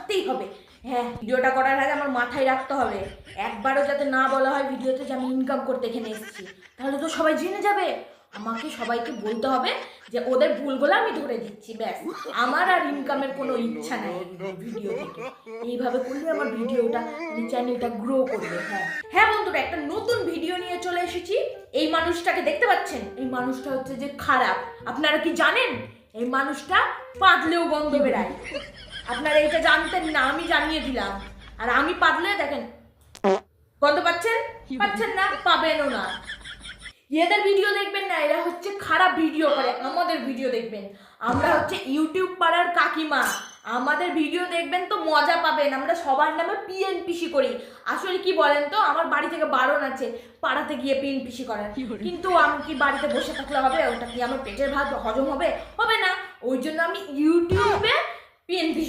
থাকতেই হবে। হ্যাঁ, ভিডিওটা করার আগে আমার মাথায় রাখতে হবে, একবারও যাতে না বলা হয় ভিডিওতে যে আমি ইনকাম করতে এখানে এসেছি, তাহলে তো সবাই জেনে যাবে। আমাকে সবাইকে বলতে হবে যে ওদের ভুলগুলো আমি ধরে দিচ্ছি, ব্যাস। আমার আর ইনকামের কোনো ইচ্ছা নাই ভিডিও থেকে। এইভাবে করলে আমার ভিডিওটা চ্যানেলটা গ্রো করবে। হ্যাঁ হ্যাঁ বন্ধুরা, একটা নতুন ভিডিও নিয়ে চলে এসেছি। এই মানুষটাকে দেখতে পাচ্ছেন, এই মানুষটা হচ্ছে যে খারাপ। আপনারা কি জানেন এই মানুষটা পাতলেও গন্ধ বেরায়? আপনারা এটা জানতেন না, আমি জানিয়ে দিলাম। আর আমি পাতলে দেখেন গন্ধ পাচ্ছেন, পাচ্ছেন না, পাবেনও না। এদের ভিডিও দেখবেন না, এরা হচ্ছে খারাপ ভিডিও করে। আমাদের ভিডিও দেখবেন, আমরা হচ্ছে ইউটিউব পাড়ার কাকিমা, আমাদের ভিডিও দেখবেন তো মজা পাবেন। আমরা সবার নামে পিএনপিসি করি। আসলে কি বলেন তো, আমার বাড়ি থেকে বারণ আছে পাড়াতে গিয়ে পিএনপিসি করার, কিন্তু আমি কি বাড়িতে বসে থাকলে হবে? ওটা কি আমার পেটের ভাত হজম হবে? হবে না। ওই জন্য আমি ইউটিউবে পিএনপিসি